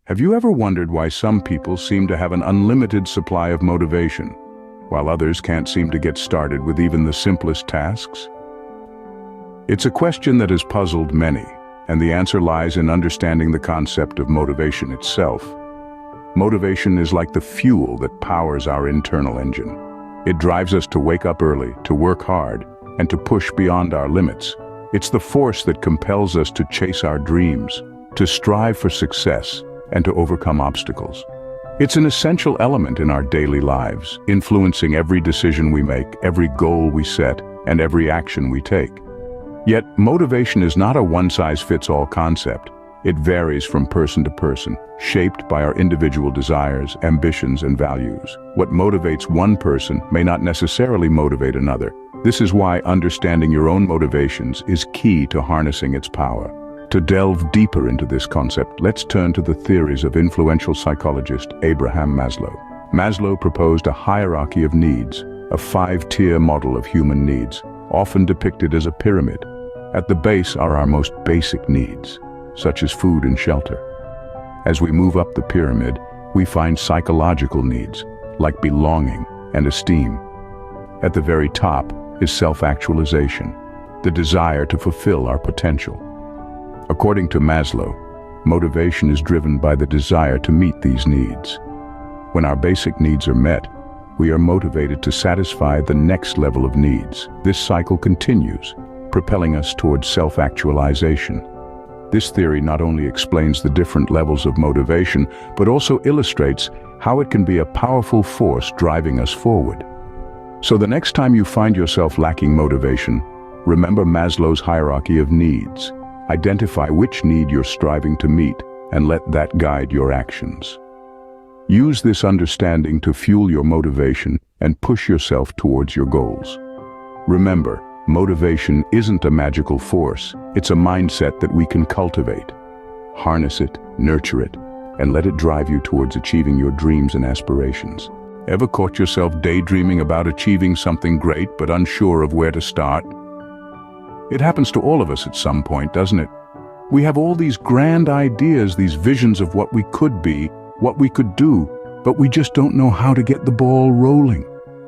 Have you ever wondered why some people seem to have an unlimited supply of motivation, while others can't seem to get started with even the simplest tasks? It's a question that has puzzled many, and the answer lies in understanding the concept of motivation itself. Motivation is like the fuel that powers our internal engine. It drives us to wake up early, to work hard, and to push beyond our limits. It's the force that compels us to chase our dreams, to strive for success, and to overcome obstacles. It's an essential element in our daily lives, influencing every decision we make, every goal we set, and every action we take. Yet, motivation is not a one-size-fits-all concept. It varies from person to person, shaped by our individual desires, ambitions, and values. What motivates one person may not necessarily motivate another. This is why understanding your own motivations is key to harnessing its power. To delve deeper into this concept, let's turn to the theories of influential psychologist Abraham Maslow. Maslow proposed a hierarchy of needs, a 5-tier model of human needs, often depicted as a pyramid. At the base are our most basic needs, such as food and shelter. As we move up the pyramid, we find psychological needs, like belonging and esteem. At the very top is self-actualization, the desire to fulfill our potential. According to Maslow, motivation is driven by the desire to meet these needs. When our basic needs are met, we are motivated to satisfy the next level of needs. This cycle continues, propelling us towards self-actualization. This theory not only explains the different levels of motivation, but also illustrates how it can be a powerful force driving us forward. So the next time you find yourself lacking motivation, remember Maslow's hierarchy of needs. Identify which need you're striving to meet, and let that guide your actions. Use this understanding to fuel your motivation and push yourself towards your goals. Remember, motivation isn't a magical force, it's a mindset that we can cultivate. Harness it, nurture it, and let it drive you towards achieving your dreams and aspirations. Ever caught yourself daydreaming about achieving something great but unsure of where to start? It happens to all of us at some point, doesn't it? We have all these grand ideas, these visions of what we could be, what we could do, but we just don't know how to get the ball rolling.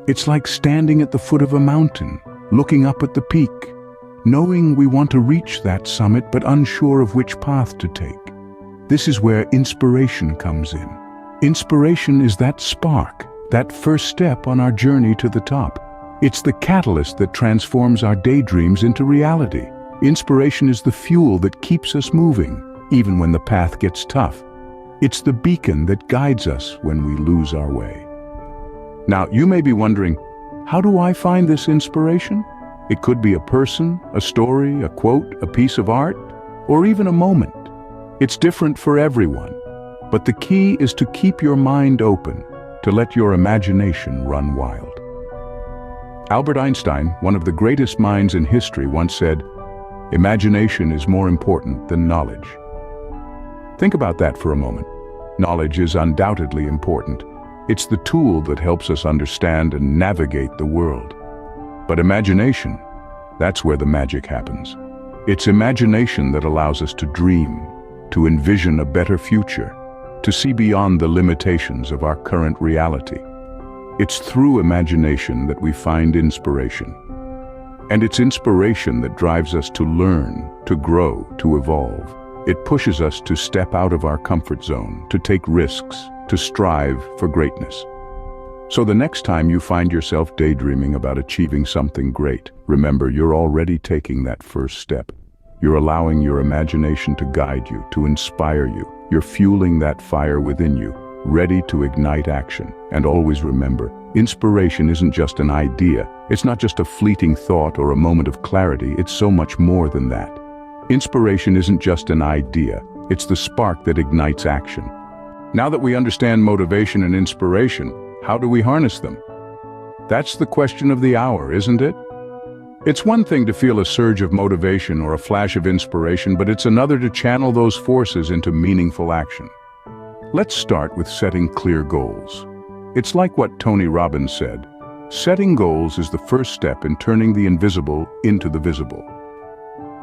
It's like standing at the foot of a mountain, looking up at the peak, knowing we want to reach that summit but unsure of which path to take. This is where inspiration comes in. Inspiration is that spark, that first step on our journey to the top. It's the catalyst that transforms our daydreams into reality. Inspiration is the fuel that keeps us moving, even when the path gets tough. It's the beacon that guides us when we lose our way. Now, you may be wondering, how do I find this inspiration? It could be a person, a story, a quote, a piece of art, or even a moment. It's different for everyone, but the key is to keep your mind open, to let your imagination run wild. Albert Einstein, one of the greatest minds in history, once said, "Imagination is more important than knowledge." Think about that for a moment. Knowledge is undoubtedly important. It's the tool that helps us understand and navigate the world. But imagination, that's where the magic happens. It's imagination that allows us to dream, to envision a better future, to see beyond the limitations of our current reality. It's through imagination that we find inspiration. And it's inspiration that drives us to learn, to grow, to evolve. It pushes us to step out of our comfort zone, to take risks, to strive for greatness. So the next time you find yourself daydreaming about achieving something great, remember you're already taking that first step. You're allowing your imagination to guide you, to inspire you. You're fueling that fire within you, ready to ignite action. And always remember, inspiration isn't just an idea. It's not just a fleeting thought or a moment of clarity. It's so much more than that. Inspiration isn't just an idea. It's the spark that ignites action. Now that we understand motivation and inspiration, how do we harness them? That's the question of the hour, isn't it? It's one thing to feel a surge of motivation or a flash of inspiration, but it's another to channel those forces into meaningful action. Let's start with setting clear goals. It's like what Tony Robbins said, setting goals is the first step in turning the invisible into the visible.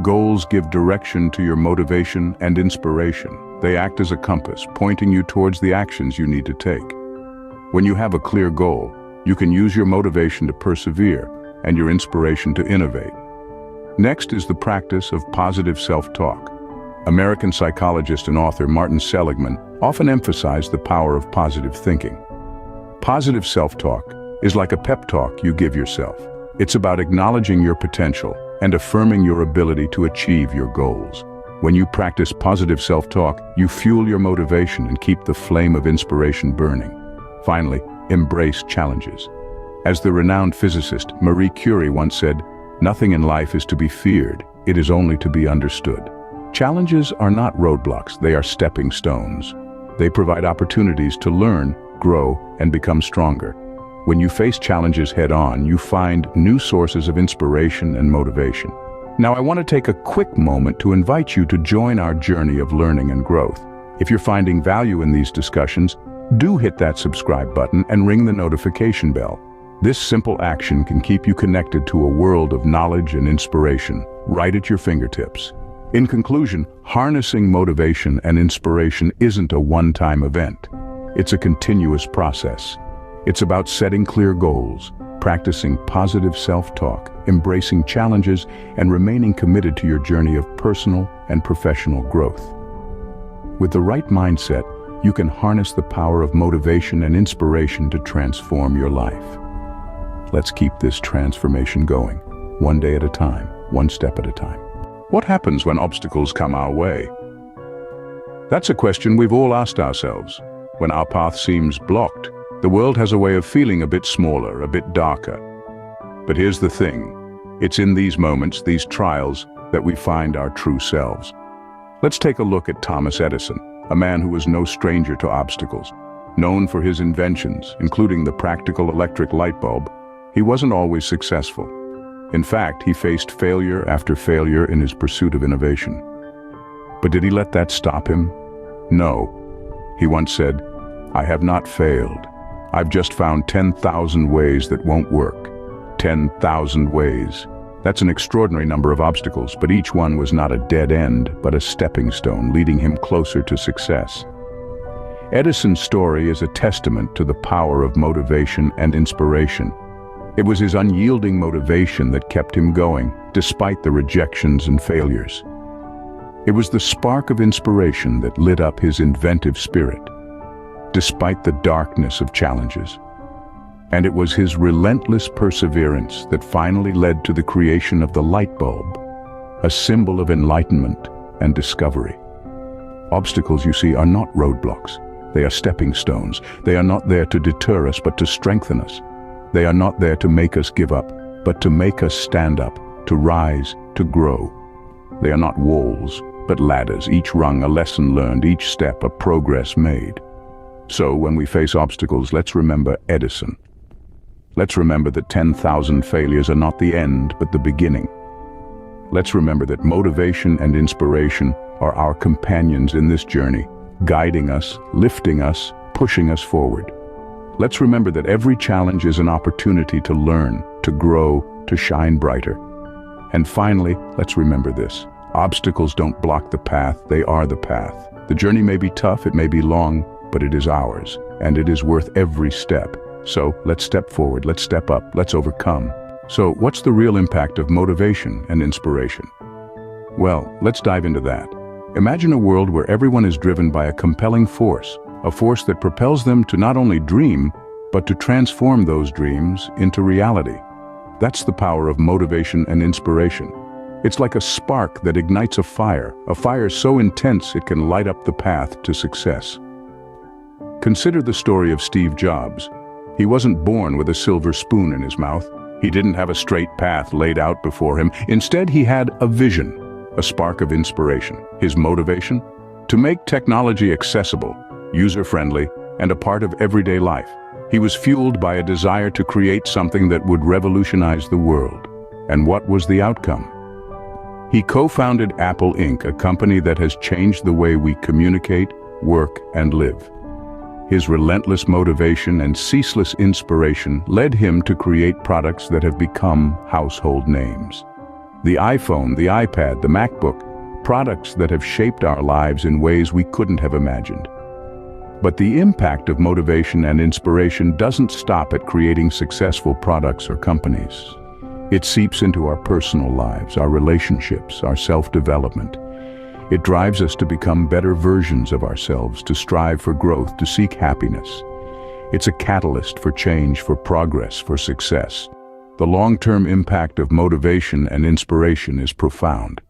Goals give direction to your motivation and inspiration. They act as a compass, pointing you towards the actions you need to take. When you have a clear goal, you can use your motivation to persevere and your inspiration to innovate. Next is the practice of positive self-talk. American psychologist and author Martin Seligman often emphasized the power of positive thinking. Positive self-talk is like a pep talk you give yourself. It's about acknowledging your potential and affirming your ability to achieve your goals. When you practice positive self-talk, you fuel your motivation and keep the flame of inspiration burning. Finally, embrace challenges. As the renowned physicist Marie Curie once said, "Nothing in life is to be feared, it is only to be understood." Challenges are not roadblocks, they are stepping stones. They provide opportunities to learn, grow, and become stronger. When you face challenges head-on, you find new sources of inspiration and motivation. Now, I want to take a quick moment to invite you to join our journey of learning and growth. If you're finding value in these discussions, do hit that subscribe button and ring the notification bell. This simple action can keep you connected to a world of knowledge and inspiration, right at your fingertips. In conclusion, harnessing motivation and inspiration isn't a one-time event. It's a continuous process. It's about setting clear goals, practicing positive self-talk, embracing challenges, and remaining committed to your journey of personal and professional growth. With the right mindset, you can harness the power of motivation and inspiration to transform your life. Let's keep this transformation going, one day at a time, one step at a time. What happens when obstacles come our way? That's a question we've all asked ourselves. When our path seems blocked, the world has a way of feeling a bit smaller, a bit darker. But here's the thing. It's in these moments, these trials, that we find our true selves. Let's take a look at Thomas Edison, a man who was no stranger to obstacles. Known for his inventions, including the practical electric light bulb, he wasn't always successful. In fact, he faced failure after failure in his pursuit of innovation. But did he let that stop him? No. He once said, "I have not failed. I've just found 10,000 ways that won't work." 10,000 ways. That's an extraordinary number of obstacles, but each one was not a dead end, but a stepping stone leading him closer to success. Edison's story is a testament to the power of motivation and inspiration. It was his unyielding motivation that kept him going, despite the rejections and failures. It was the spark of inspiration that lit up his inventive spirit, despite the darkness of challenges. And it was his relentless perseverance that finally led to the creation of the light bulb, a symbol of enlightenment and discovery. Obstacles, you see, are not roadblocks. They are stepping stones. They are not there to deter us, but to strengthen us. They are not there to make us give up, but to make us stand up, to rise, to grow. They are not walls, but ladders, each rung a lesson learned, each step a progress made. So when we face obstacles, let's remember Edison. Let's remember that 10,000 failures are not the end, but the beginning. Let's remember that motivation and inspiration are our companions in this journey, guiding us, lifting us, pushing us forward. Let's remember that every challenge is an opportunity to learn, to grow, to shine brighter. And finally, let's remember this. Obstacles don't block the path, they are the path. The journey may be tough, it may be long, but it is ours, and it is worth every step. So let's step forward, let's step up, let's overcome. So what's the real impact of motivation and inspiration? Well, let's dive into that. Imagine a world where everyone is driven by a compelling force, a force that propels them to not only dream, but to transform those dreams into reality. That's the power of motivation and inspiration. It's like a spark that ignites a fire so intense it can light up the path to success. Consider the story of Steve Jobs. He wasn't born with a silver spoon in his mouth. He didn't have a straight path laid out before him. Instead, he had a vision, a spark of inspiration. His motivation? To make technology accessible, user-friendly, and a part of everyday life. He was fueled by a desire to create something that would revolutionize the world. And what was the outcome? He co-founded Apple Inc., a company that has changed the way we communicate, work, and live. His relentless motivation and ceaseless inspiration led him to create products that have become household names. The iPhone, the iPad, the MacBook, products that have shaped our lives in ways we couldn't have imagined. But the impact of motivation and inspiration doesn't stop at creating successful products or companies. It seeps into our personal lives, our relationships, our self-development. It drives us to become better versions of ourselves, to strive for growth, to seek happiness. It's a catalyst for change, for progress, for success. The long-term impact of motivation and inspiration is profound.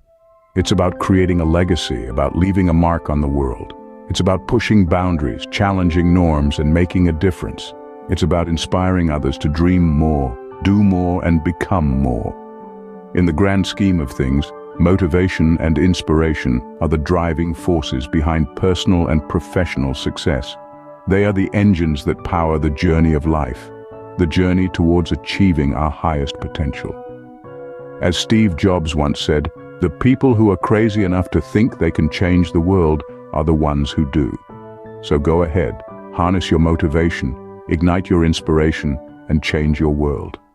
It's about creating a legacy, about leaving a mark on the world. It's about pushing boundaries, challenging norms, and making a difference. It's about inspiring others to dream more, do more, and become more. In the grand scheme of things, motivation and inspiration are the driving forces behind personal and professional success. They are the engines that power the journey of life, the journey towards achieving our highest potential. As Steve Jobs once said, the people who are crazy enough to think they can change the world are the ones who do. So go ahead, harness your motivation, ignite your inspiration, and change your world.